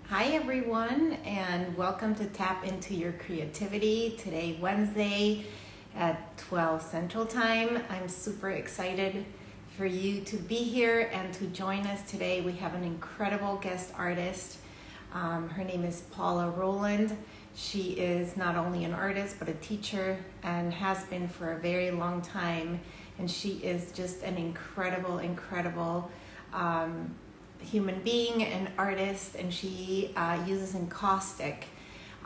Hi everyone, and welcome to Tap Into Your Creativity. Today, Wednesday at 12 Central Time. I'm super excited for you to be here and to join us today. We have an incredible guest artist. Her name is Paula Roland. She is not only an artist but a teacher and has been for a very long time. And she is just an incredible human being and artist, and she uses encaustic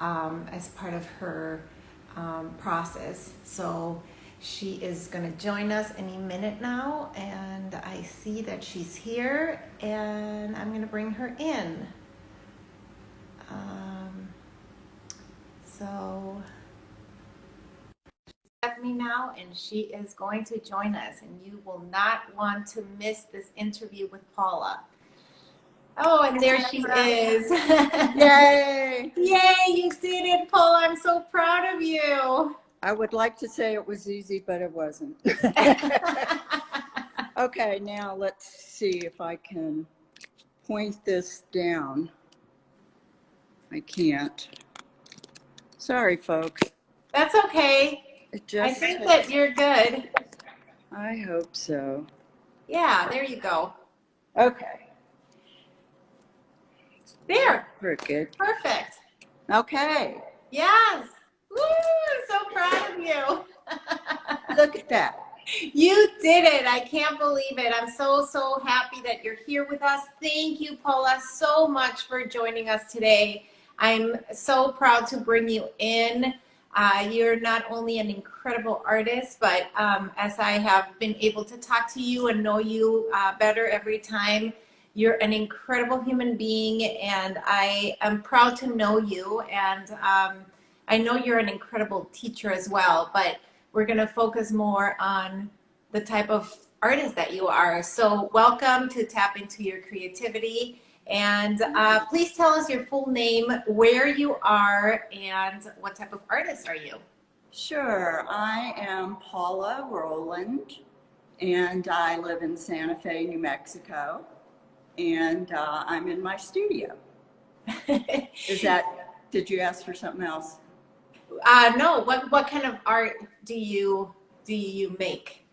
as part of her process. So she is going to join us any minute now, and I see that she's here, and I'm going to bring her in. So at me now, and she is going to join us, and you will not want to miss this interview with Paula. Oh, and there she is. Yay! Yay, you did it, Paula. I'm so proud of you. I would like to say it was easy, but it wasn't. Okay, now let's see if I can point this down. I can't. Sorry, folks. That's okay. I think that you're good. I hope so. Yeah, there you go. Okay. There. Crooked. Perfect. Okay. Yes. Woo, I'm so proud of you. Look at that. You did it. I can't believe it. I'm so happy that you're here with us. Thank you, Paula, so much for joining us today. I'm so proud to bring you in. You're not only an incredible artist, but as I have been able to talk to you and know you better every time, you're an incredible human being, and I am proud to know you. And I know you're an incredible teacher as well, but we're going to focus more on the type of artist that you are. So welcome to Tap Into Your Creativity. And please tell us your full name, where you are, and what type of artist are you? Sure. I am Paula Roland, and I live in Santa Fe, New Mexico, and I'm in my studio. Did you ask for something else? No. What kind of art do you make?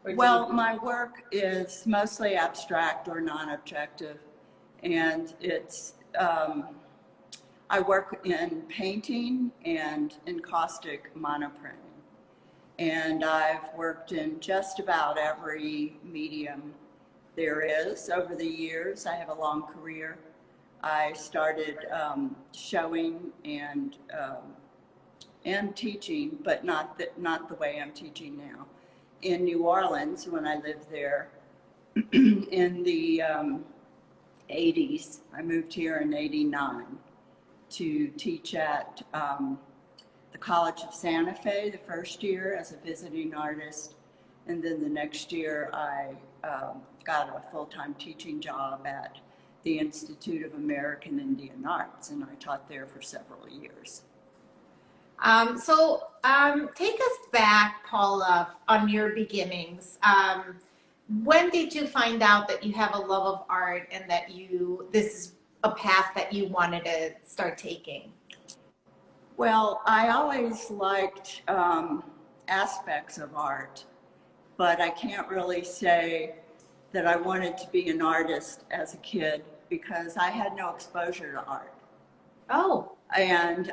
Well, my work is mostly abstract or non-objective, and it's I work in painting and encaustic monoprinting, and I've worked in just about every medium there is over the years. I have a long career. I started showing and teaching, but not the way I'm teaching now, in New Orleans when I lived there in the 80s. I moved here in '89 to teach at the College of Santa Fe the first year as a visiting artist, and then the next year I got a full-time teaching job at the Institute of American Indian Arts, and I taught there for several years. Take us back, Paula, on your beginnings. When did you find out that you have a love of art and that this is a path that you wanted to start taking? Well, I always liked aspects of art, but I can't really say that I wanted to be an artist as a kid because I had no exposure to art. Oh. And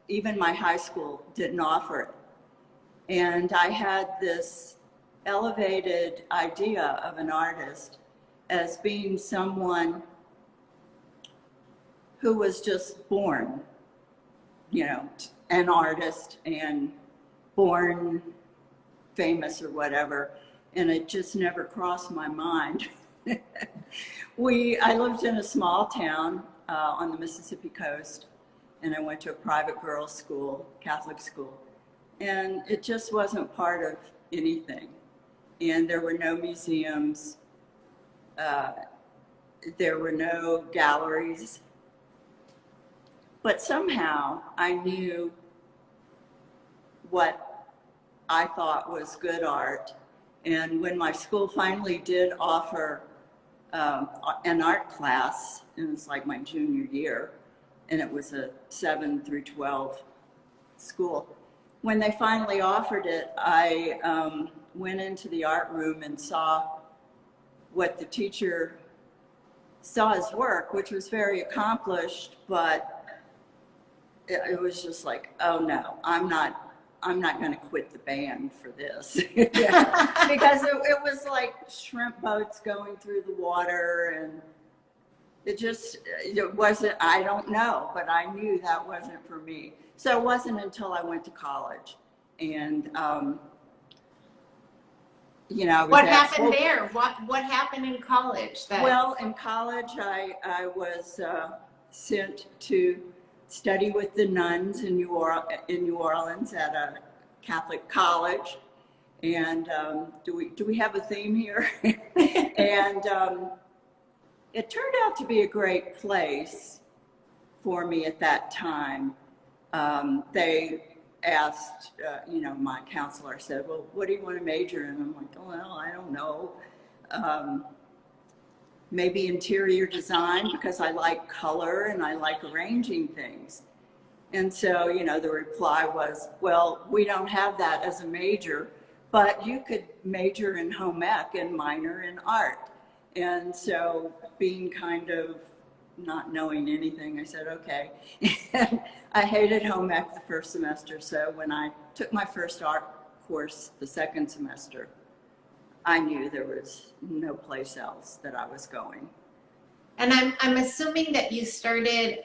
even my high school didn't offer it. And I had this elevated idea of an artist as being someone who was just born, you know, an artist and born famous or whatever. And it just never crossed my mind. I lived in a small town on the Mississippi coast, and I went to a private girls' school, Catholic school, and it just wasn't part of anything. And there were no museums, there were no galleries, but somehow I knew what I thought was good art. And when my school finally did offer an art class, and it was like my junior year, and it was a 7 through 12 school. When they finally offered it, I went into the art room and saw what the teacher saw as work, which was very accomplished, but it was just like, oh no, I'm not going to quit the band for this. Because it was like shrimp boats going through the water, and it wasn't, I don't know, but I knew that wasn't for me. So it wasn't until I went to college, and what happened there? What happened in college? Well, in college, I was sent to study with the nuns in New Orleans at a Catholic college. And do we have a theme here? And it turned out to be a great place for me at that time. They asked, my counselor said, well, what do you want to major in? I'm like, oh, well, I don't know. Maybe interior design, because I like color and I like arranging things. And so, the reply was, well, we don't have that as a major, but you could major in home ec and minor in art. And so, being kind of not knowing anything, I said, okay. And I hated home ec the first semester, so when I took my first art course the second semester, I knew there was no place else that I was going. And I'm assuming that you started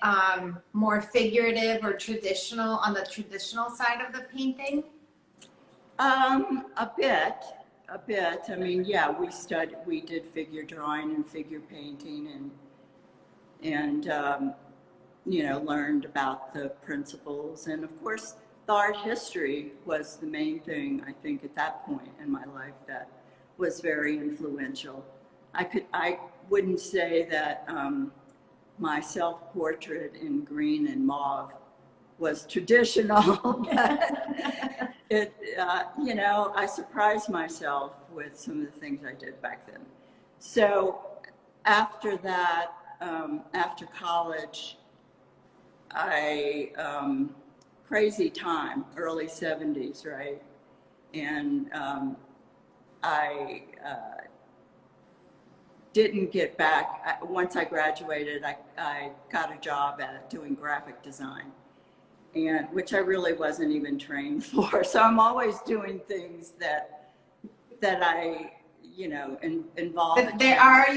more figurative or traditional, on the traditional side of the painting? A bit. I mean, yeah, we did figure drawing and figure painting, and learned about the principles. And of course, the art history was the main thing, I think, at that point in my life that was very influential. I wouldn't say that my self-portrait in green and mauve was traditional, but I surprised myself with some of the things I did back then. So after that, after college, crazy time, early 70s, right? And I didn't get back. Once I graduated, I got a job doing graphic design, and which I really wasn't even trained for. So I'm always doing things that I, involve. They are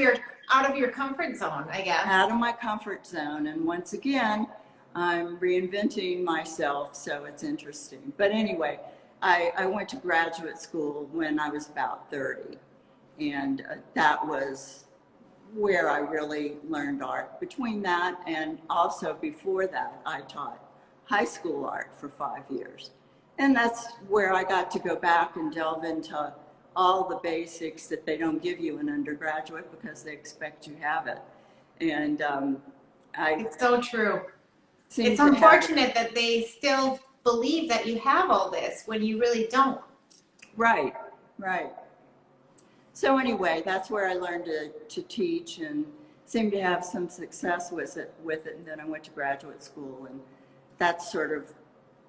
out of your comfort zone, I guess. Out of my comfort zone, and once again, I'm reinventing myself, so it's interesting. But anyway, I went to graduate school when I was about 30, and that was where I really learned art. Between that and also before that, I taught high school art for 5 years. And that's where I got to go back and delve into all the basics that they don't give you in undergraduate because they expect you have it. And it's so true. It's unfortunate that they still believe that you have all this when you really don't. Right. So anyway, that's where I learned to teach and seemed to have some success with it. And then I went to graduate school, and that's sort of,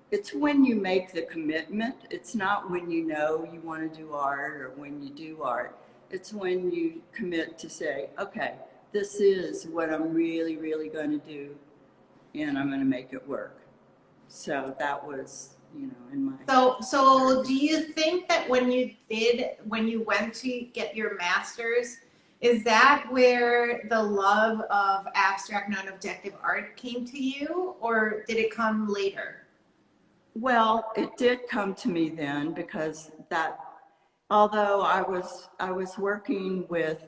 it's when you make the commitment. It's not when you know you want to do art or when you do art. It's when you commit to say, okay, this is what I'm really, really going to do, and I'm going to make it work. So that was, in my... So do you think that when you went to get your master's, is that where the love of abstract non-objective art came to you, or did it come later? Well, it did come to me then, because although I was working with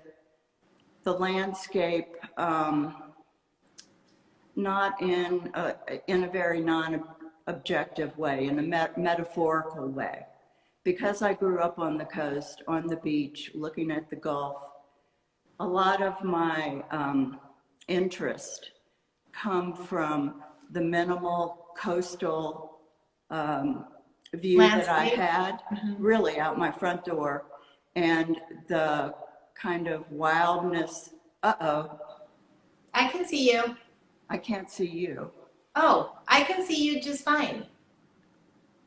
the landscape, not in a very non-objective way, in a metaphorical way. Because I grew up on the coast, on the beach, looking at the Gulf, a lot of my interest come from the minimal coastal view landscape that I had, really out my front door, and the kind of wildness Uh-oh, I can see you. I can't see you. Oh, I can see you just fine.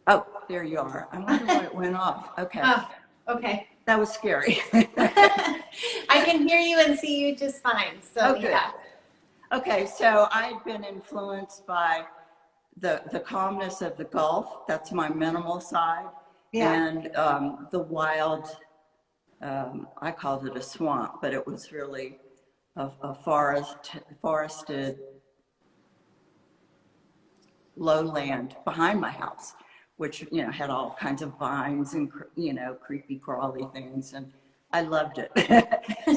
Oh, there you are. I wonder why it went off. Okay, Oh, okay. that was scary. I can hear you and see you just fine. So Oh, good. yeah. Okay, so I've been influenced by the calmness of the Gulf. That's my minimal side. Yeah. And the wild, I called it a swamp, but it was really a forested lowland behind my house, which, you know, had all kinds of vines and, you know, creepy crawly things. And I loved it.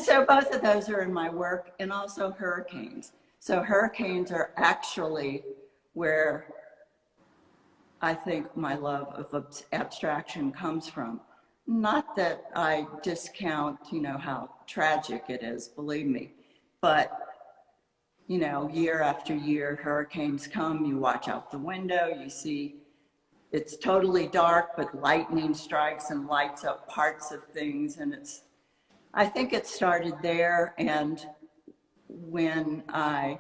So both of those are in my work, and also hurricanes. So hurricanes are actually where I think my love of abstraction comes from. Not that I discount, you know, how tragic it is, believe me, but, you know, year after year, hurricanes come, you watch out the window, you see it's totally dark, but lightning strikes and lights up parts of things, and I think it started there. And when I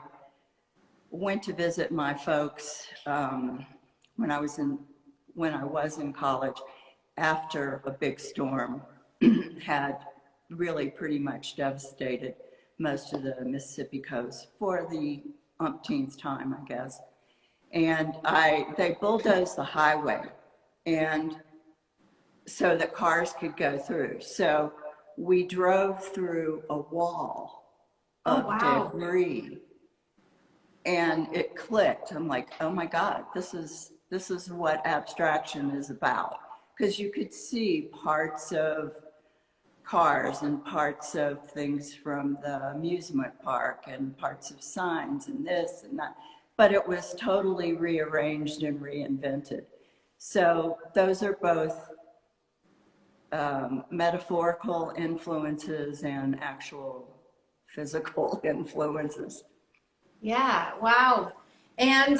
went to visit my folks when I was in college, after a big storm had really pretty much devastated most of the Mississippi coast for the umpteenth time, I guess. And they bulldozed the highway, and so that cars could go through. So we drove through a wall of debris, and it clicked. I'm like, oh my God, this is what abstraction is about. Because you could see parts of cars and parts of things from the amusement park and parts of signs and this and that, but it was totally rearranged and reinvented. So those are both metaphorical influences and actual physical influences. Yeah, wow. And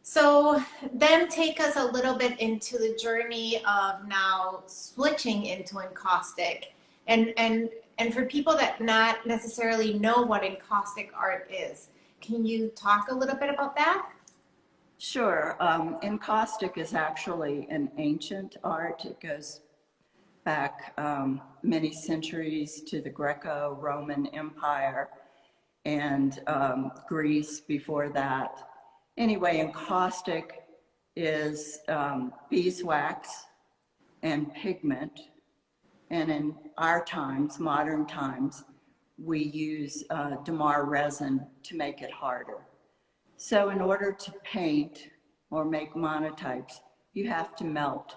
so then take us a little bit into the journey of now switching into encaustic. And for people that not necessarily know what encaustic art is, can you talk a little bit about that? Sure. Encaustic is actually an ancient art. It goes back many centuries to the Greco-Roman Empire and Greece before that. Anyway, encaustic is beeswax and pigment. And in our times, modern times, we use Damar resin to make it harder. So in order to paint or make monotypes, you have to melt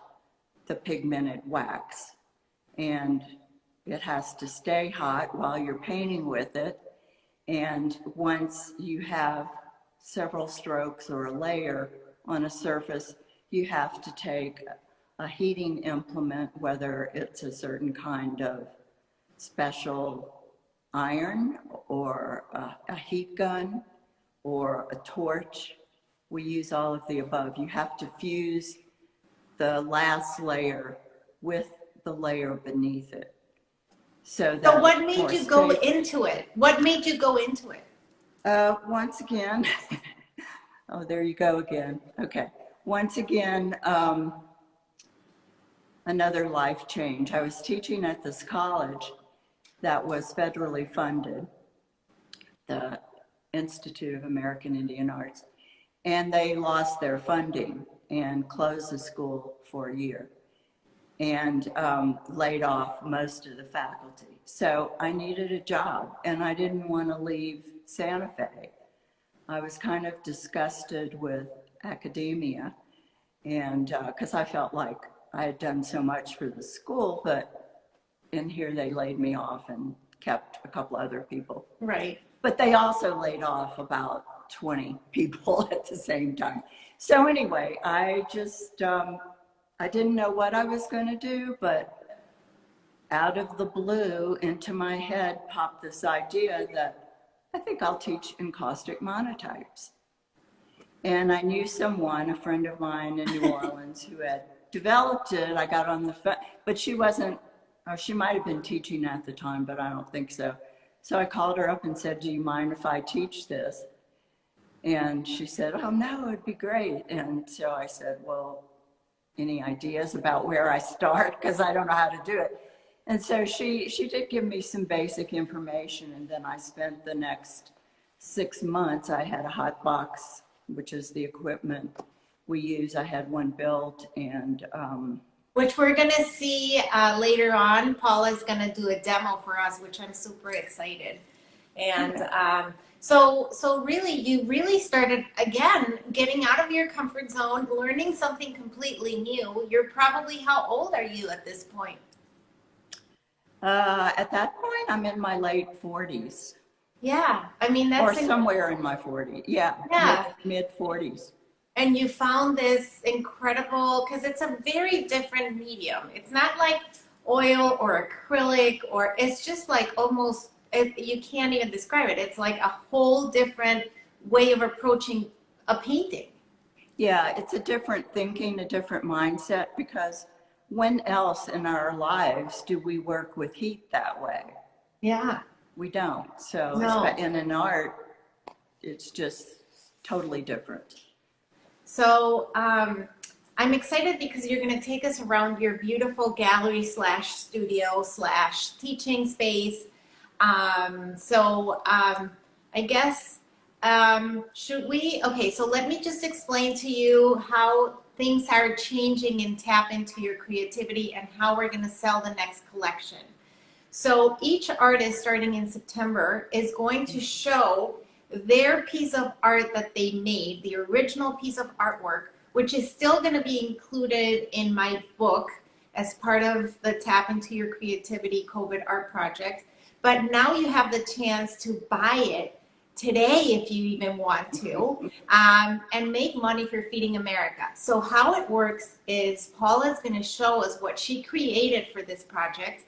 the pigmented wax. And it has to stay hot while you're painting with it. And once you have several strokes or a layer on a surface, you have to take a heating implement, whether it's a certain kind of special iron or a heat gun or a torch. We use all of the above. You have to fuse the last layer with the layer beneath it. So what made you go into it? What made you go into it? Once again, oh, there you go again. Okay. Once again, another life change. I was teaching at this college that was federally funded, the Institute of American Indian Arts, and they lost their funding and closed the school for a year and laid off most of the faculty. So I needed a job, and I didn't want to leave Santa Fe. I was kind of disgusted with academia, and because I felt like I had done so much for the school, but in here they laid me off and kept a couple other people. Right. But they also laid off about 20 people at the same time. So anyway, I just, I didn't know what I was going to do, but out of the blue into my head popped this idea that I think I'll teach encaustic monotypes. And I knew someone, a friend of mine in New Orleans, who had developed it. I got on the phone, but she wasn't, or she might have been teaching at the time, but I don't think so. So I called her up and said, do you mind if I teach this? And she said, oh, no, it'd be great. And so I said, well, any ideas about where I start? Because I don't know how to do it. And so she did give me some basic information. And then I spent the next 6 months, I had a hot box, which is the equipment we use. I had one built, and which we're going to see later on. Paula's going to do a demo for us, which I'm super excited. And so really, you really started, again, getting out of your comfort zone, learning something completely new. You're probably, how old are you at this point? At that point, I'm in my late 40s. Yeah, I mean, that's... Or somewhere in my 40s. Yeah, mid 40s. And you found this incredible, because it's a very different medium. It's not like oil or acrylic, or it's just like almost, you can't even describe it. It's like a whole different way of approaching a painting. Yeah, it's a different thinking, a different mindset, because when else in our lives do we work with heat that way? Yeah. We don't. So, no. And in art, it's just totally different. So I'm excited because you're going to take us around your beautiful gallery / studio / teaching space. I guess, should we? Okay, so let me just explain to you how things are changing and tap into your creativity and how we're going to sell the next collection. So each artist starting in September is going to show their piece of art that they made, the original piece of artwork, which is still going to be included in my book as part of the Tap Into Your Creativity COVID art project. But now you have the chance to buy it today if you even want to, and make money for Feeding America. So how it works is Paula's going to show us what she created for this project.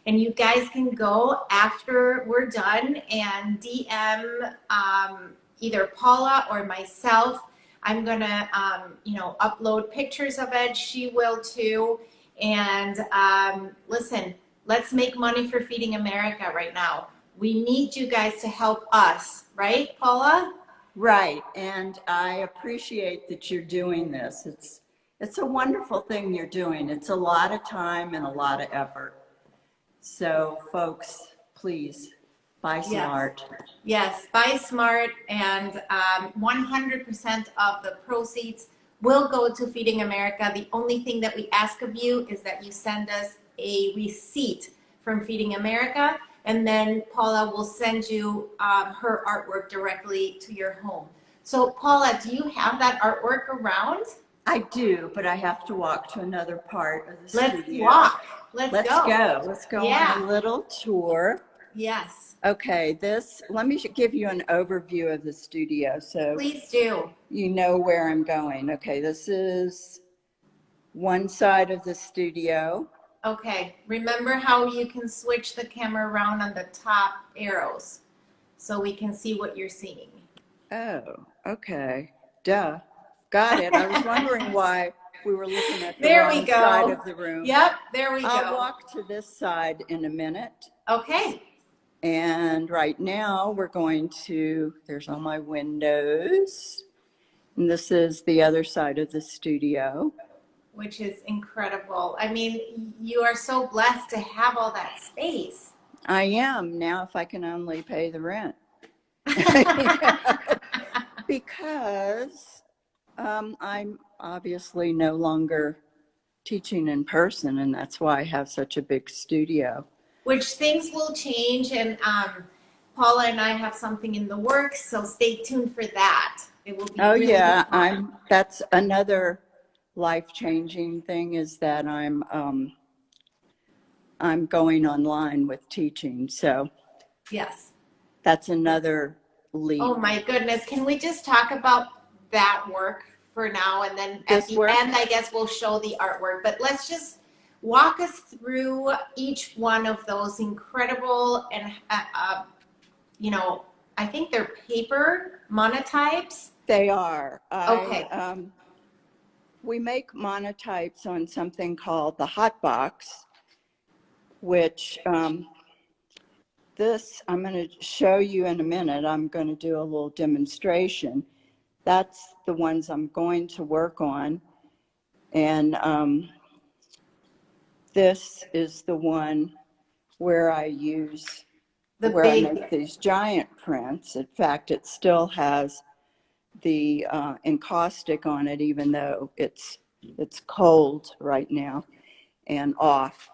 And you guys can go after we're done and DM either Paula or myself. I'm gonna, upload pictures of it. She will too. And listen, let's make money for Feeding America right now. We need you guys to help us, right, Paula? Right, and I appreciate that you're doing this. It's a wonderful thing you're doing. It's a lot of time and a lot of effort. So, folks, please buy smart. Yes, buy smart, and 100% of the proceeds will go to Feeding America. The only thing that we ask of you is that you send us a receipt from Feeding America, and then Paula will send you her artwork directly to your home. So, Paula, do you have that artwork around? I do, but I have to walk to another part of the studio. Let's walk. Let's go. Let's go on a little tour. Yes. Okay, let me give you an overview of the studio. So please do. You know where I'm going. Okay, this is one side of the studio. Okay, remember how you can switch the camera around on the top arrows so we can see what you're seeing. Oh, okay. Duh. Got it. I was wondering why we were looking at the wrong side of the room. Yep, there we go. I'll walk to this side in a minute. Okay. And right now we're going to, there's all my windows. And this is the other side of the studio. Which is incredible. I mean, you are so blessed to have all that space. I am, now if I can only pay the rent. Because I'm obviously no longer teaching in person, and that's why I have such a big studio. Which things will change, and Paula and I have something in the works, so stay tuned for that. It will be really fun. That's another life-changing thing, is that I'm going online with teaching, so yes, that's another leap. Oh my goodness, can we just talk about that work for now, and then at the end I guess we'll show the artwork, but let's just walk us through each one of those incredible, and I think they're paper monotypes. They are. Okay. We make monotypes on something called the hot box, which this I'm going to show you in a minute. I'm going to do a little demonstration. That's the ones I'm going to work on. And this is the one where I make these giant prints. In fact, it still has the encaustic on it, even though it's cold right now and off.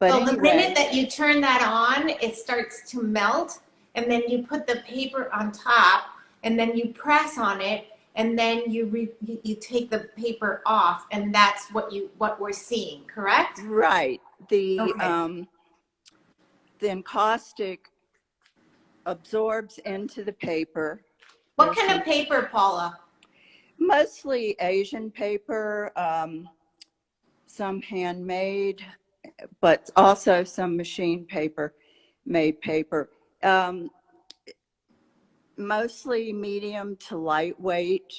But so anyway, the minute that you turn that on, it starts to melt, and then you put the paper on top, and then you press on it, and then you take the paper off, and that's what we're seeing, correct? Right. Okay. The encaustic absorbs into the paper. What kind of paper, Paula? Mostly Asian paper, some handmade, but also some machine paper, made paper. Mostly medium to lightweight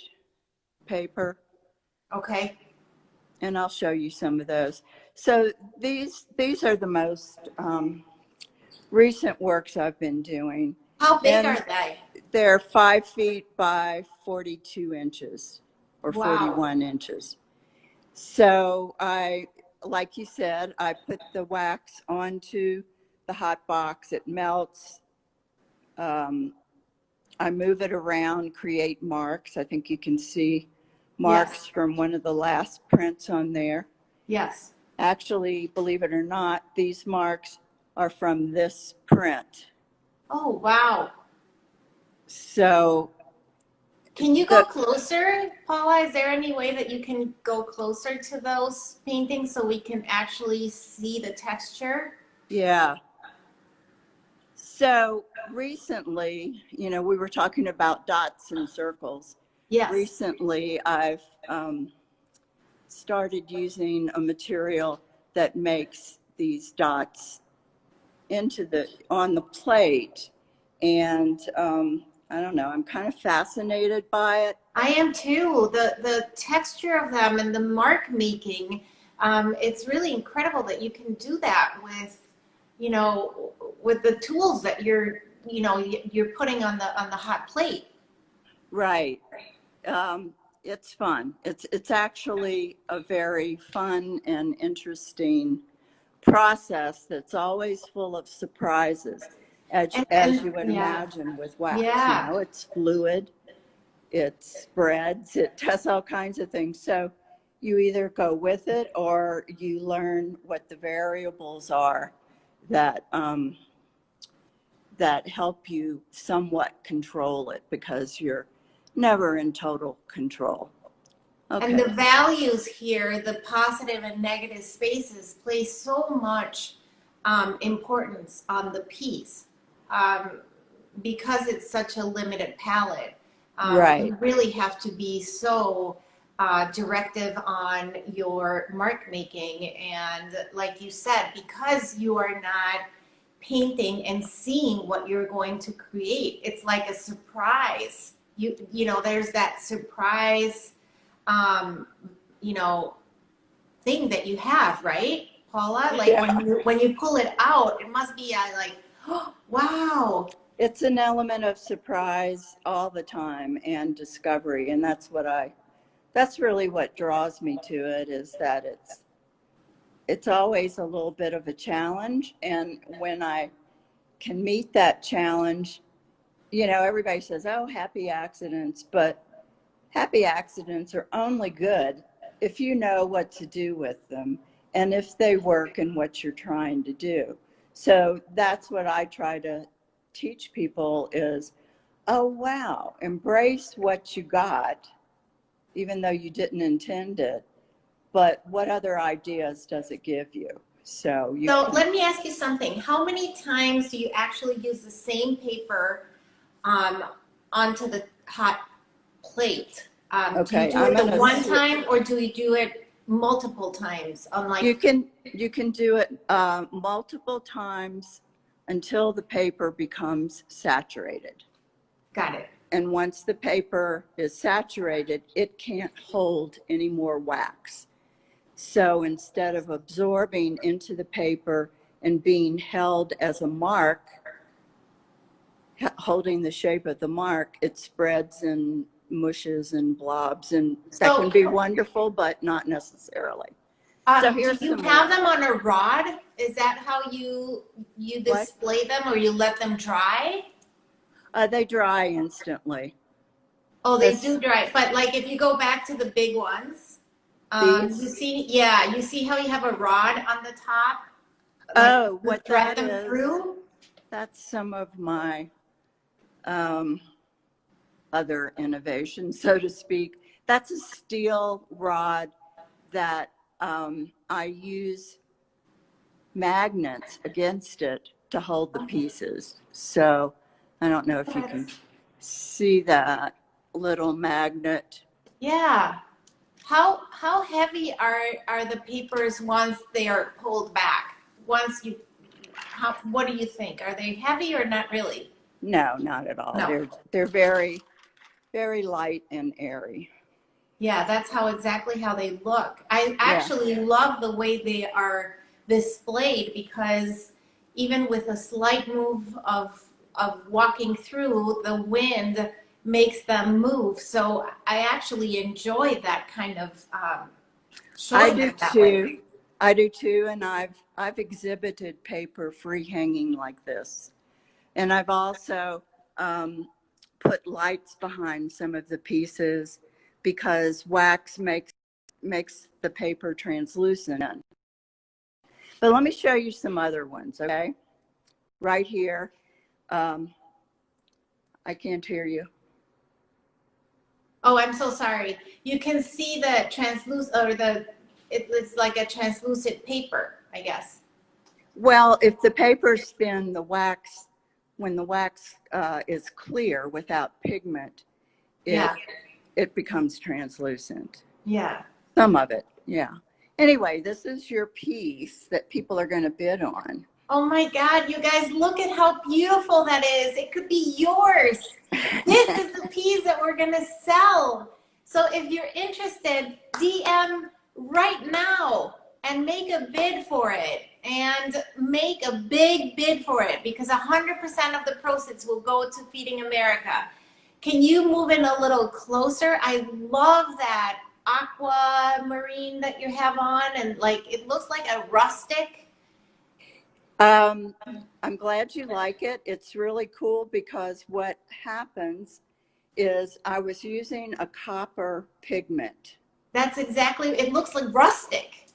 paper. Okay. And I'll show you some of those. So these are the most recent works I've been doing. How big And are they? they're 5 feet by 42 inches or Wow. 41 inches. So like you said, I put the wax onto the hot box. It melts. I move it around, create marks. I think you can see marks from one of the last prints on there. Yes. Actually, believe it or not, these marks are from this print. Oh, wow. So can you go closer, Paula? Is there any way that you can go closer to those paintings so we can actually see the texture? Yeah. So recently, we were talking about dots and circles. Yes. Recently, I've started using a material that makes these dots on the plate. And I don't know, I'm kind of fascinated by it. I am too. The texture of them and the mark making, it's really incredible that you can do that with, with the tools that you're putting on the hot plate. Right. It's fun. It's actually a very fun and interesting process that's always full of surprises, as you would imagine with wax. Yeah. It's fluid, it spreads, it does all kinds of things. So you either go with it or you learn what the variables are that help you somewhat control it, because you're never in total control. Okay. And the values here, the positive and negative spaces, play so much importance on the piece because it's such a limited palette. Right. You really have to be so directive on your mark making. And like you said, because you are not painting and seeing what you're going to create, it's like a surprise. There's that surprise thing that you have, right, Paula? Like when you pull it out, it must be like, oh, wow. It's an element of surprise all the time and discovery, and that's really what draws me to it, is that it's always a little bit of a challenge. And when I can meet that challenge, everybody says, oh, happy accidents, but happy accidents are only good if you know what to do with them and if they work in what you're trying to do. So that's what I try to teach people is, oh, wow, embrace what you got, even though you didn't intend it. But what other ideas does it give you? So let me ask you something. How many times do you actually use the same paper onto the hot plate? Okay, do you do it one time, or do you do it multiple times? You can do it multiple times until the paper becomes saturated. Got it. And once the paper is saturated, it can't hold any more wax. So instead of absorbing into the paper and being held as a mark, holding the shape of the mark, it spreads and mushes and blobs, and that So, can be wonderful, but not necessarily. So do here's you some have more. them on a rod? Is that how you What? display them, or you let them dry? They dry instantly. Oh, they This, do dry. But like if you go back to the big ones, you these. see, yeah, you see how you have a rod on the top, like Oh, to what thread that them is, through? that's some of my um, other innovations, so to speak. That's a steel rod that I use magnets against it to hold the pieces. So I don't know if you can That's, see that little magnet. yeah. How heavy are the papers once they are pulled back? Once you, what do you think? Are they heavy or not really? No, not at all. No. They're very, very light and airy. Yeah, that's exactly how they look. I Yeah. actually love the way they are displayed because even with a slight move of walking through, the wind makes them move. So I actually enjoy that kind of I showing do it that way. too. I do too, and I've exhibited paper free hanging like this, and I've also put lights behind some of the pieces because wax makes the paper translucent. But let me show you some other ones, okay? Right here. Um, I can't hear you. Oh, I'm so sorry. You can see the translucent or it's like a translucent paper, I guess. Well, if the paper's thin, the wax, when the wax is clear without pigment, it Yeah. it becomes translucent. Yeah. Some of it, yeah. Anyway, this is your piece that people are going to bid on. Oh my God, you guys, look at how beautiful that is. It could be yours. This is the piece that we're going to sell. So if you're interested, DM right now and make a bid for it and make a big bid for it because 100% of the proceeds will go to Feeding America. Can you move in a little closer? I love that aquamarine that you have on, and like it looks like a rustic. Um, I'm glad you like it. It's really cool because what happens is I was using a copper pigment. That's exactly, it looks like rustic.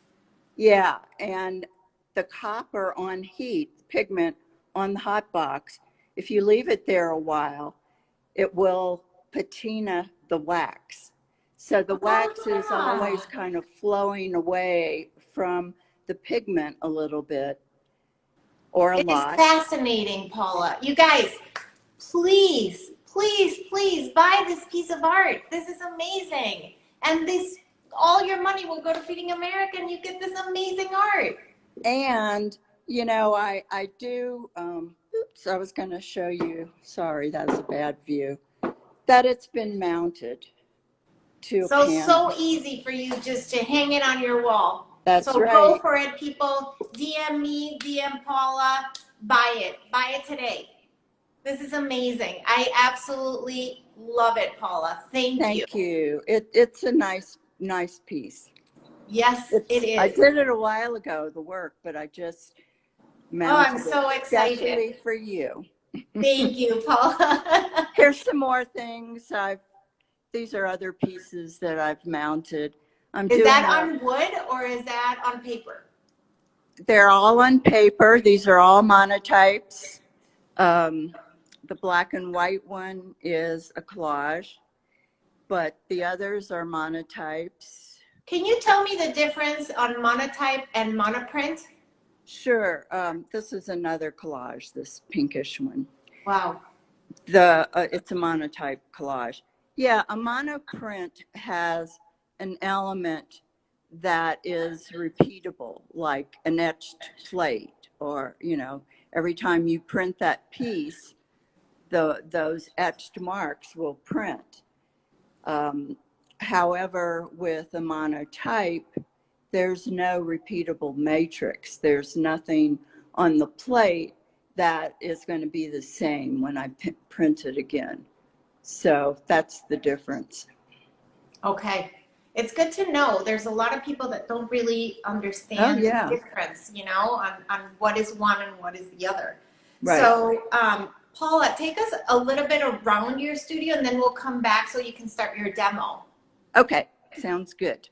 Yeah, and the copper on heat, pigment on the hot box, if you leave it there a while, it will patina the wax. So the Oh, wax is always yeah. kind of flowing away from the pigment a little bit or a It is lot. fascinating, Paula. You guys, please, please, please buy this piece of art. This is amazing. And this, all your money will go to Feeding America and you get this amazing art. And, you know, I do, oops, I was going to show you, sorry, that's a bad view, that it's been mounted to a So panel. easy for you just to hang it on your wall. That's So go right. for it, people. DM me, DM Paula. Buy it. Buy it today. This is amazing. I absolutely love it, Paula. Thank you. Thank you. It's a nice piece. Yes, it I is. did it a while ago, the work, but I just Oh, I'm mounted it so excited. especially for you. Thank you, Paula. Here's some more things. These are other pieces that I've mounted. I'm Is doing that on wood or is that on paper? they're all on paper. These are all monotypes. Um, the black and white one is a collage, but the others are monotypes. Can you tell me the difference on monotype and monoprint? Sure. This is another collage, this pinkish one. Wow. It's a monotype collage. Yeah, a monoprint has an element that is repeatable, like an etched plate, or every time you print that piece, those etched marks will print. Um, However, with a monotype, there's no repeatable matrix. There's nothing on the plate that is going to be the same when I print it again. So that's the difference. Okay. It's good to know. There's a lot of people that don't really understand the difference, you know, on what is one and what is the other. Right. So, Paula, take us a little bit around your studio and then we'll come back so you can start your demo. Okay, sounds good.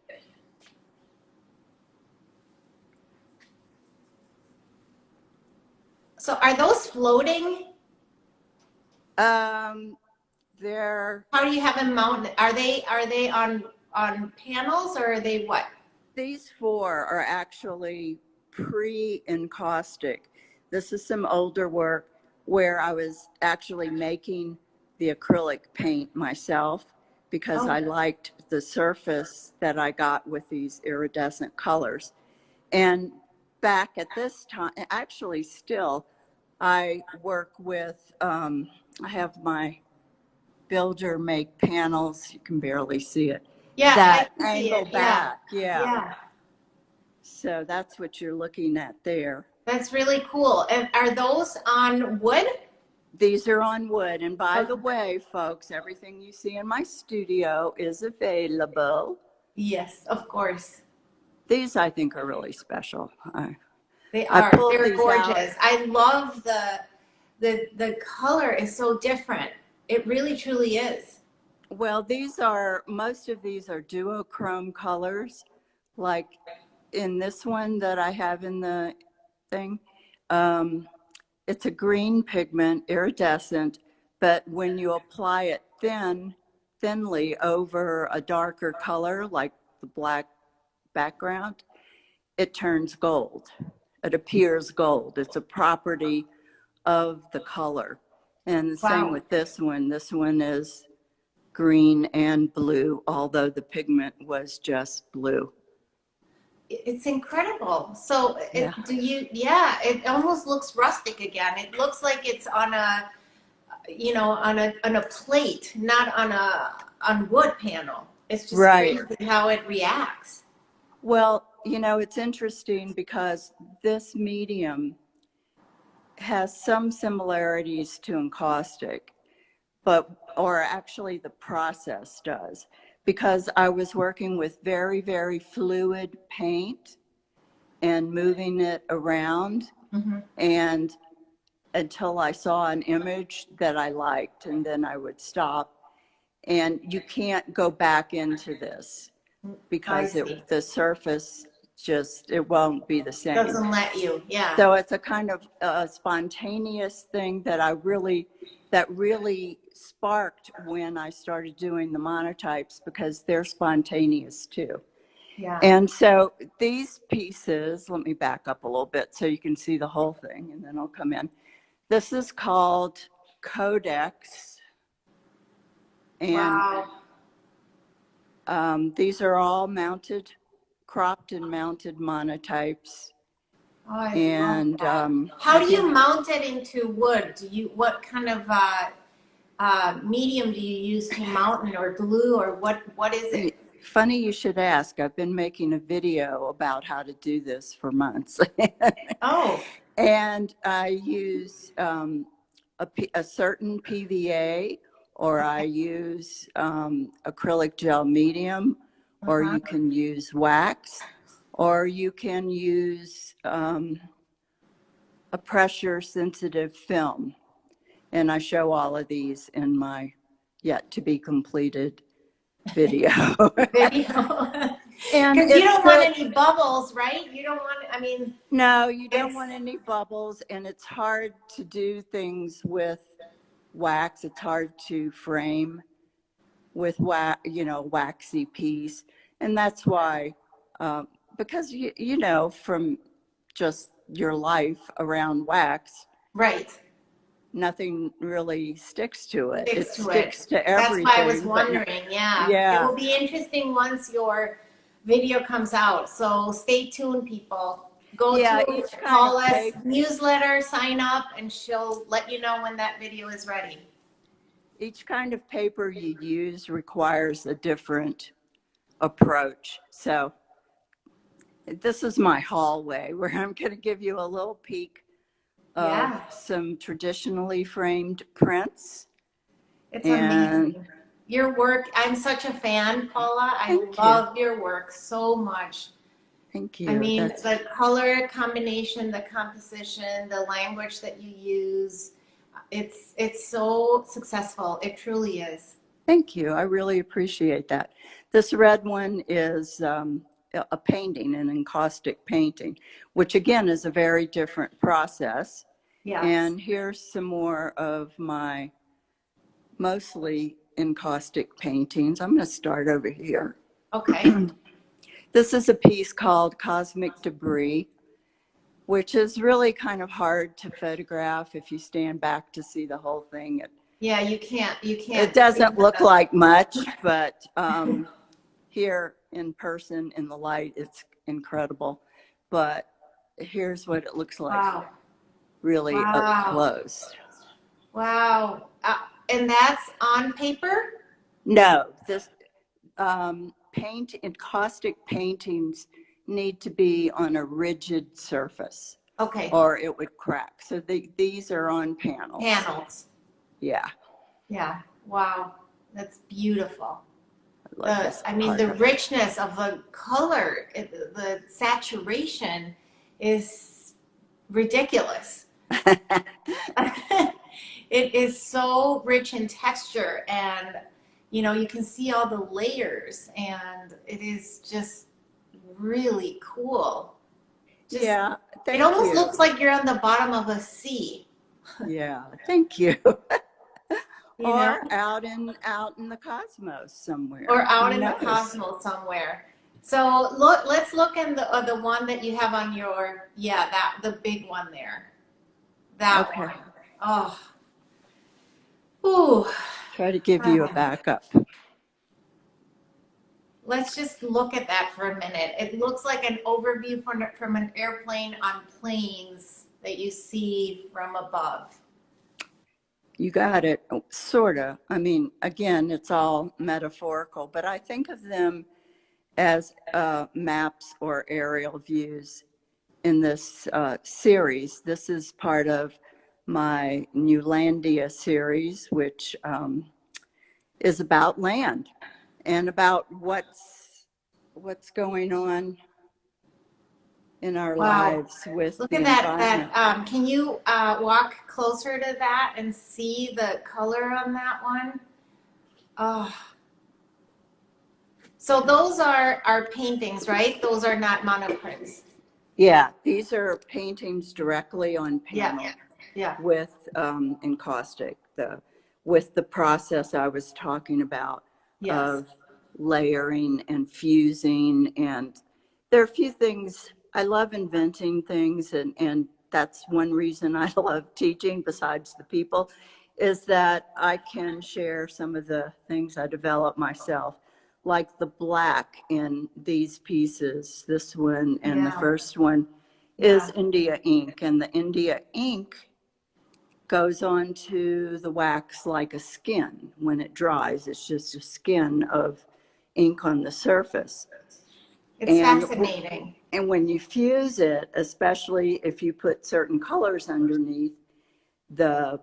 So are those floating? They're. How do you have them mounted? Are they on panels or are they what? These four are actually pre-encaustic. This is some older work where I was actually making the acrylic paint myself because I liked the surface that I got with these iridescent colors. And back at this time, actually still, I work with, I have my builder make panels, you can barely see it. Yeah, that I can angle see it. back, Yeah. So that's what you're looking at there. That's really cool. And are those on wood? These are on wood. And by the way, folks, everything you see in my studio is available. Yes, of course. These I think are really special. They are. They're gorgeous. Out. I love the color is so different. It really truly is. Well, most of these are duochrome colors. Like in this one that I have in the thing, it's a green pigment, iridescent, but when you apply it thinly over a darker color, like the black background, it turns gold. It appears gold. It's a property of the color. And the same with this one. This one is green and blue, although the pigment was just blue. It's incredible. So it almost looks rustic again. It looks like it's on a, you know, on a plate, not on wood panel. It's just crazy how it reacts. Well, you know, it's interesting because this medium has some similarities to encaustic, or actually the process does, because I was working with very, very fluid paint and moving it around, and until I saw an image that I liked, and then I would stop. And you can't go back into this because the surface it won't be the same. Doesn't let you, So it's a kind of spontaneous thing that really sparked when I started doing the monotypes, because they're spontaneous too. Yeah. And so these pieces, let me back up a little bit so you can see the whole thing, and then I'll come in. This is called Codex. And these are all cropped and mounted monotypes. Oh, and how do you mount it into wood? What kind of medium do you use to mount it, or glue, or what is it? Funny you should ask. I've been making a video about how to do this for months. And I use a certain PVA, or I use acrylic gel medium, or you can use wax, or you can use a pressure sensitive film. And I show all of these in my yet to be completed video. Because you don't want any bubbles, right? You don't want, No, you don't want any bubbles, and it's hard to do things with wax. It's hard to frame with waxy piece. And that's why, because you know, from just your life around wax, nothing really sticks to it. It sticks to everything. That's why I was wondering. It will be interesting once your video comes out. So stay tuned, people. Go to Paula's newsletter, sign up, and she'll let you know when that video is ready. Each kind of paper you use requires a different approach. So this is my hallway where I'm going to give you a little peek of Yeah. some traditionally framed prints. It's And amazing. Your work, I'm such a fan, Paula. I thank you. love your work so much. Thank I you. mean, That's the color combination, the composition, the language that you use, it's so successful. It truly is. Thank you. I really appreciate that. This red one is a painting, an encaustic painting, which again is a very different process. Yes. And here's some more of my mostly encaustic paintings. I'm going to start over here. Okay. This is a piece called Cosmic Debris, which is really kind of hard to photograph if you stand back to see the whole thing. Yeah, you It can't see doesn't look the, like much, but here in person in the light, it's incredible. But here's what it looks like wow. really up Wow. close. Wow. And that's on paper? No, this encaustic paintings need to be on a rigid surface Okay. or it would crack. So these are on panels. Panels. Yeah, Yeah. Wow. That's beautiful. I love this I mean, part the of it. richness of the color, the saturation is ridiculous. It is so rich in texture, and you can see all the layers, and it is just really cool. Just Yeah, it thank almost you. looks like you're on the bottom of a sea, Yeah, thank you. you know, Or out in the cosmos somewhere. or out Who in the knows? cosmos somewhere. So let's look at the one that you have on your, yeah, that the big one there. That Okay. one. Oh, ooh. Try to give you a Ah. backup. Let's just look at that for a minute. It looks like an overview from an airplane on planes that you see from above. You got it, sort of. I mean, again, it's all metaphorical, but I think of them as maps or aerial views in this series. This is part of my Newlandia series, which is about land and about what's going on in our Wow. lives with Look the at that, environment. can you walk closer to that and see the color on that one? Oh, so those are paintings, right? Those are not monoprints. Yeah, these are paintings directly on Yeah, panel yeah, with encaustic, with the process I was talking about yes. of layering and fusing. And there are a few things, I love inventing things, and that's one reason I love teaching besides the people, is that I can share some of the things I developed myself, like the black in these pieces, this one and the Yeah, first one is yeah. India ink, and the India ink goes onto the wax like a skin. When it dries, it's just a skin of ink on the surface. It's And fascinating. and when you fuse it, especially if you put certain colors underneath, the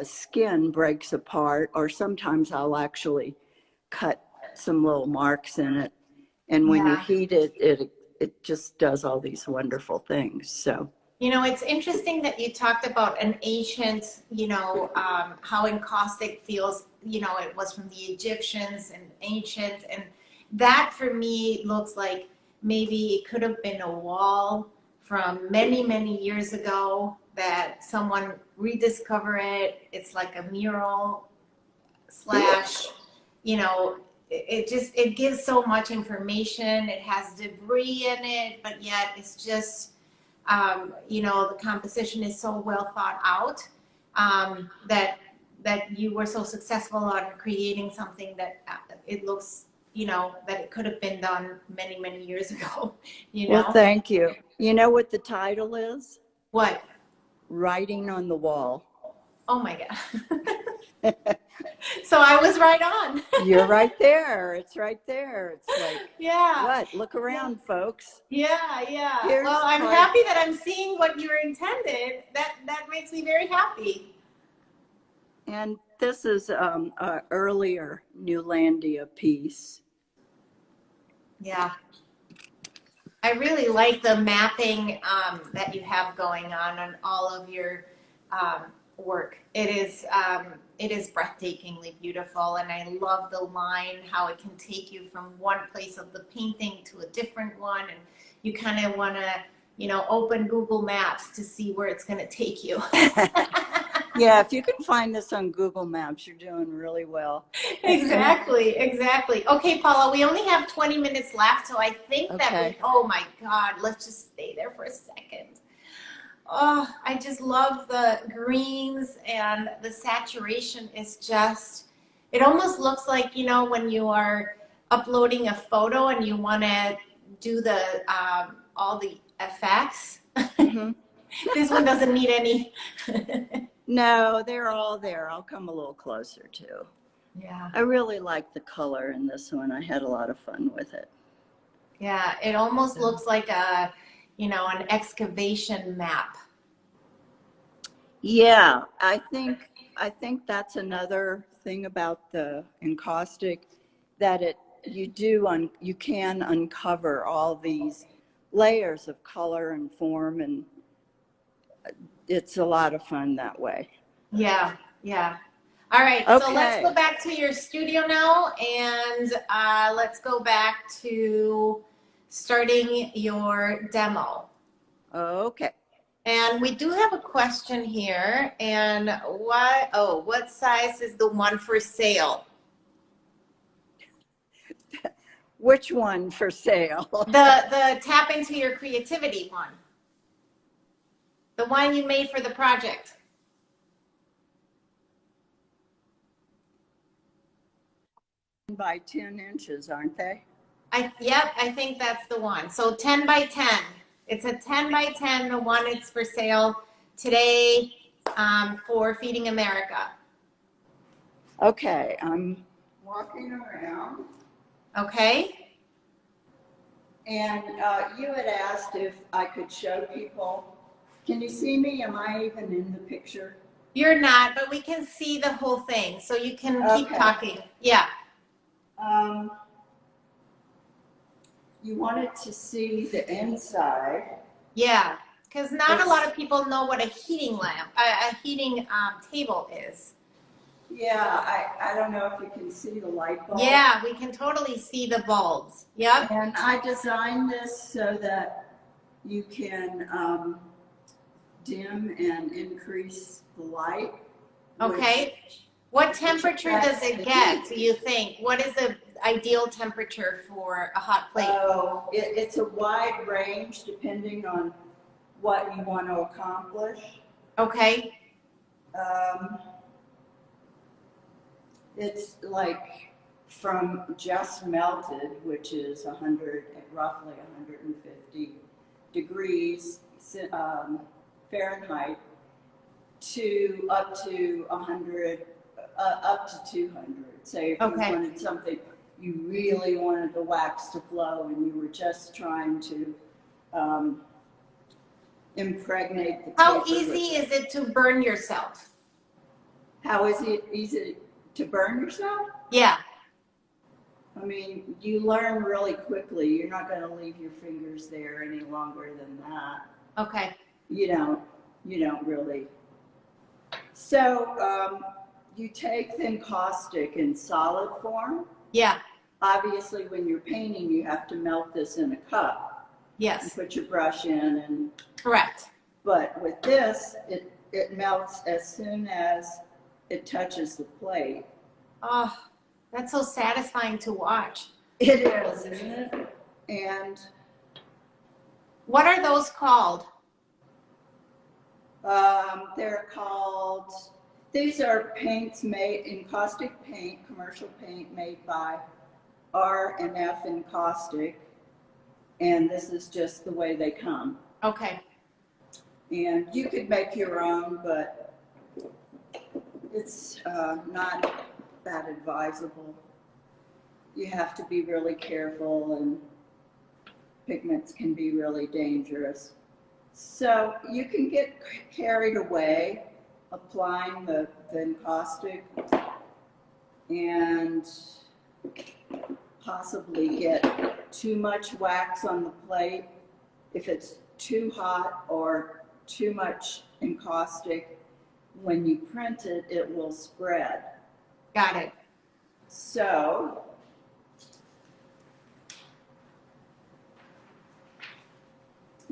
skin breaks apart, or sometimes I'll actually cut some little marks in it. And when you Yeah. heat it, it just does all these wonderful things. So It's interesting that you talked about an ancient, how encaustic feels, it was from the Egyptians and ancient. And that for me looks like maybe it could have been a wall from many, many years ago that someone rediscovered it. It's like a mural slash, you know, it gives so much information. It has debris in it, but yet it's just, the composition is so well thought out, that you were so successful on creating something that it looks, that it could have been done many, many years ago, well, thank you. You know what the title is? What? Writing on the Wall. Oh my God. So I was right on. You're right there. It's right there. It's like, Yeah. what? Look around, folks. Yeah, yeah. Here's Well, I'm part. happy that I'm seeing what you intended. That makes me very happy. And this is an earlier Newlandia piece. Yeah. I really like the mapping that you have going on all of your work. It is breathtakingly beautiful, and I love the line, how it can take you from one place of the painting to a different one, and you kind of want to, open Google Maps to see where it's going to take you. Yeah, if you can find this on Google Maps, you're doing really well. Exactly. Okay, Paula, we only have 20 minutes left, so I think that oh my God, let's just stay there for a second. Oh, I just love the greens, and the saturation is just, it almost looks like, when you are uploading a photo and you want to do the all the effects. Mm-hmm. This one doesn't need any. No, they're all there. I'll come a little closer too. Yeah. I really like the color in this one. I had a lot of fun with it. Yeah, it almost looks like an excavation map. Yeah, I think that's another thing about the encaustic, that you can uncover all these layers of color and form, and it's a lot of fun that way. Yeah. All right, okay. So let's go back to your studio now, and let's go back to starting your demo. Okay. And we do have a question here, and what size is the one for sale? Which one for sale? The tap into your creativity one. The one you made for the project. By 10 inches, aren't they? Yep, I think that's the one. So 10 by 10. It's a 10 by 10, the one it's for sale today for Feeding America. Okay, I'm walking around. Okay. And you had asked if I could show people. Can you see me? Am I even in the picture? You're not, but we can see the whole thing, so you can keep talking. Yeah. You wanted to see the inside. Yeah, because not a lot of people know what a heating table is. Yeah, I don't know if you can see the light bulb. Yeah, we can totally see the bulbs. Yep. And I designed this so that you can dim and increase the light. Okay. What temperature does it get, do you think? What is the ideal temperature for a hot plate? Oh, it's a wide range depending on what you want to accomplish. Okay. It's like from just melted, which is roughly 150 degrees Fahrenheit, to up to 100, up to 200. Say if you wanted something, you really wanted the wax to flow, and you were just trying to impregnate the paper. How easy is it to burn yourself? How is it easy to burn yourself? Yeah. I mean, you learn really quickly. You're not going to leave your fingers there any longer than that. Okay. You don't really. So you take the encaustic in solid form. Yeah. Obviously, when you're painting, you have to melt this in a cup. Yes. And put your brush in and. Correct. But with this, it melts as soon as it touches the plate. Oh, that's so satisfying to watch. It is, isn't it? And what are those called? They're called, these are paints made, encaustic paint, commercial paint made by R&F Encaustic. And this is just the way they come. Okay. And you could make your own, but it's not that advisable. You have to be really careful, and pigments can be really dangerous. So you can get carried away applying the encaustic and possibly get too much wax on the plate. If it's too hot or too much encaustic, when you print it, it will spread. Got it. So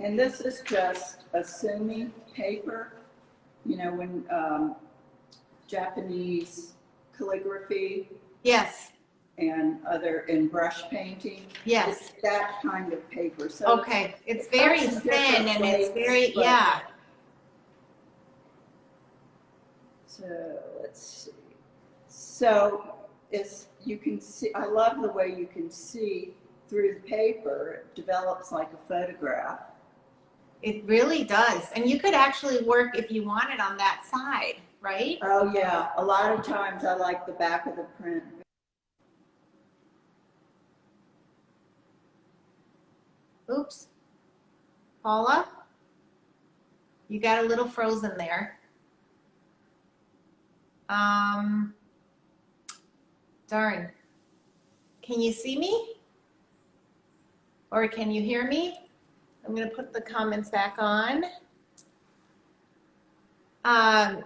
and this is just a sumi paper. You know, when Japanese calligraphy. Yes. And other in brush painting. Yes. It's that kind of paper. So okay. It's very thin and it's very, but, yeah. So let's see. So it's, you can see, I love the way you can see through the paper. It develops like a photograph. It really does. And you could actually work if you wanted on that side, right? Oh yeah. A lot of times I like the back of the print. Oops. Paula, you got a little frozen there. Darn. Can you see me? Or can you hear me? I'm going to put the comments back on.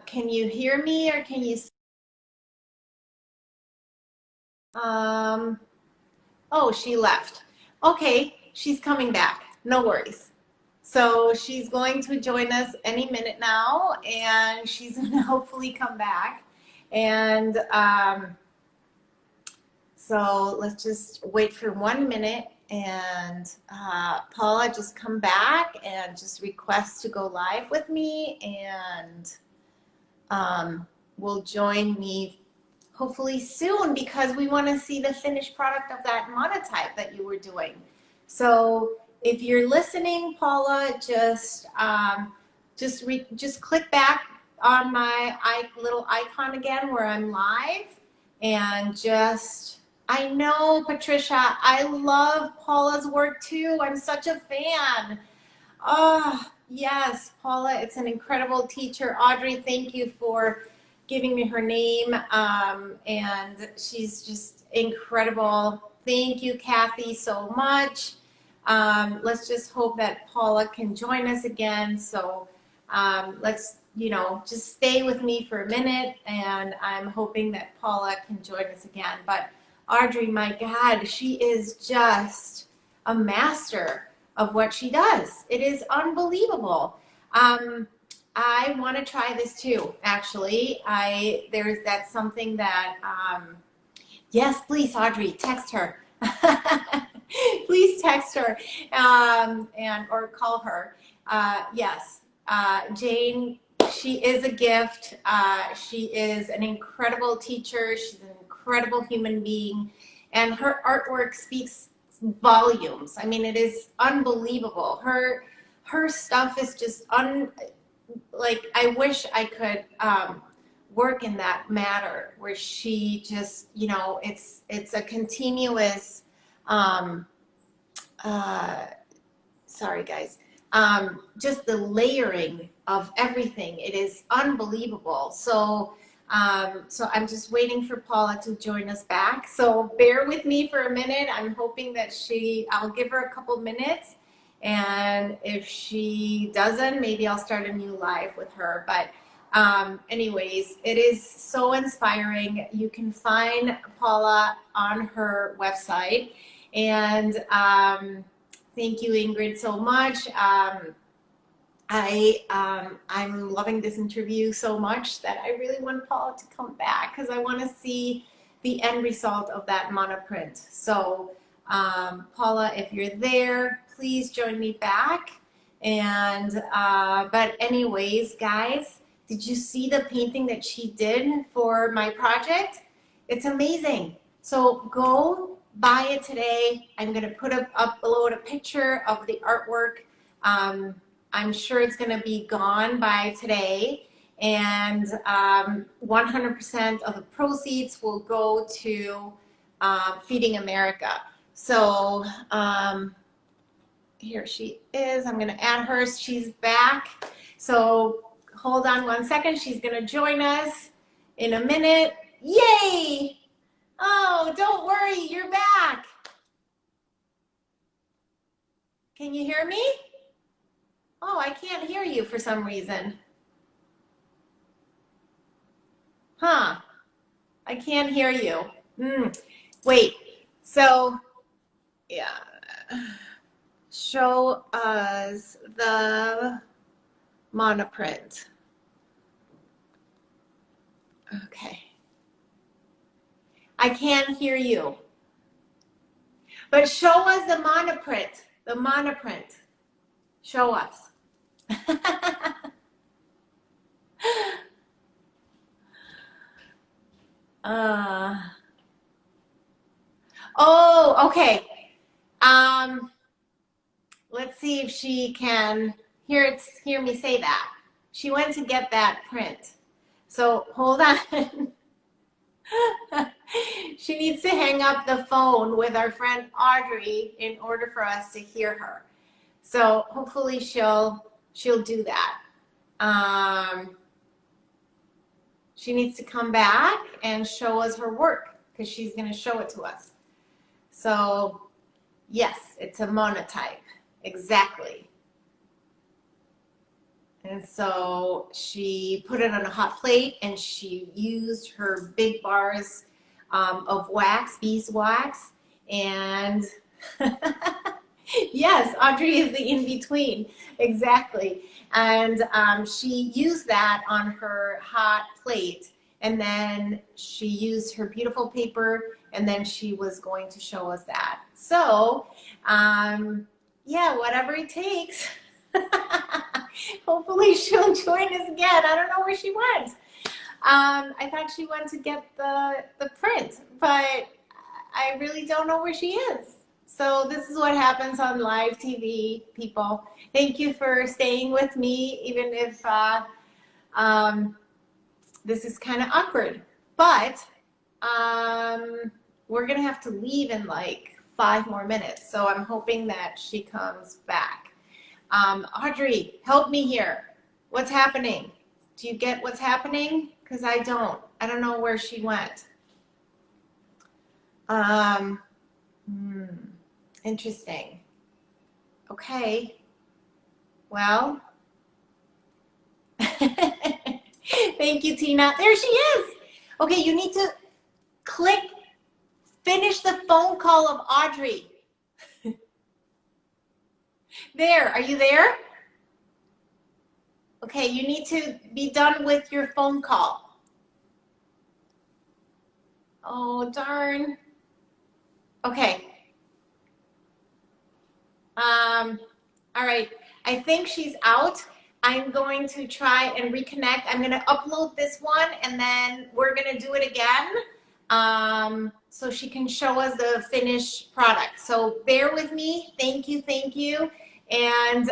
Can you hear me or can you see? Oh, she left. Okay, she's coming back. No worries. So she's going to join us any minute now, and she's going to hopefully come back. And so let's just wait for 1 minute, and Paula, just come back and just request to go live with me, and will join me hopefully soon, because we want to see the finished product of that monotype that you were doing. So if you're listening, Paula, just click back on my little icon again where I'm live, and just, I know, Patricia, I love Paula's work too. I'm such a fan. Oh, yes, Paula, it's an incredible teacher. Audrey, thank you for giving me her name, and she's just incredible. Thank you, Kathy, so much. Let's just hope that Paula can join us again. So let's, just stay with me for a minute, and I'm hoping that Paula can join us again. But Audrey, my God, she is just a master of what she does. It is unbelievable. I want to try this too, actually. That's something that, yes, please, Audrey, text her. Please text her or call her. Yes, Jane, she is a gift. She is an incredible teacher. She's an incredible human being, and her artwork speaks volumes. I mean, it is unbelievable. Her stuff is just like, I wish I could work in that matter where she just, it's a continuous, sorry guys, just the layering of everything. It is unbelievable. So I'm just waiting for Paula to join us back. So bear with me for a minute. I'm hoping that I'll give her a couple minutes. And if she doesn't, maybe I'll start a new live with her. But anyways, it is so inspiring. You can find Paula on her website. And thank you, Ingrid, so much. I'm loving this interview so much that I really want Paula to come back, because I want to see the end result of that monoprint. So Paula, if you're there, please join me back. And but anyways, guys, did you see the painting that she did for my project? It's amazing. So go buy it today. I'm going to upload a picture of the artwork. I'm sure it's going to be gone by today. and 100% of the proceeds will go to Feeding America. So here she is. I'm going to add her. She's back. So hold on one second. She's going to join us in a minute. Yay! Oh, don't worry. You're back. Can you hear me? Oh, I can't hear you for some reason. Huh. I can't hear you. Wait. So, yeah. Show us the monoprint. Okay. I can't hear you. But show us the monoprint. The monoprint. Show us. Oh, okay. Let's see if she can hear me say that. She went to get that print. So hold on. She needs to hang up the phone with our friend Audrey in order for us to hear her. So hopefully she'll do that. She needs to come back and show us her work because she's going to show it to us. So yes, it's a monotype. Exactly. And so she put it on a hot plate and she used her big bars of wax, beeswax, and yes, Audrey is the in-between, exactly. And she used that on her hot plate, and then she used her beautiful paper, and then she was going to show us that. So, yeah, whatever it takes. Hopefully she'll join us again. I don't know where she went. I thought she went to get the print, but I really don't know where she is. So this is what happens on live TV, people. Thank you for staying with me, even if this is kind of awkward. But we're going to have to leave in like 5 more minutes. So I'm hoping that she comes back. Audrey, help me here. What's happening? Do you get what's happening? Because I don't. I don't know where she went. Interesting. Okay. Well, thank you, Tina. There she is. Okay, you need to click finish the phone call of Audrey. There, are you there? Okay, you need to be done with your phone call. Oh, darn. Okay. All right, I think she's out. I'm going to try and reconnect. I'm going to upload this one and then we're going to do it again so she can show us the finished product. So bear with me. Thank you, thank you. And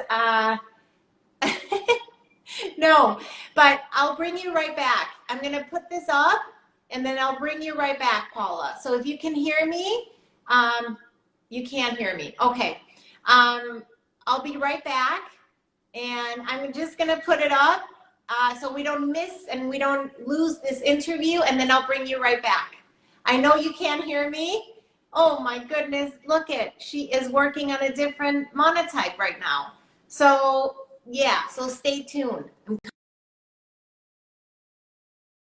no, but I'll bring you right back. I'm going to put this up and then I'll bring you right back, Paula. So if you can hear me, you can't hear me. Okay. I'll be right back and I'm just going to put it up so we don't miss and we don't lose this interview, and then I'll bring you right back. I know you can't hear me. Oh my goodness, look it. She is working on a different monotype right now. So yeah, so stay tuned.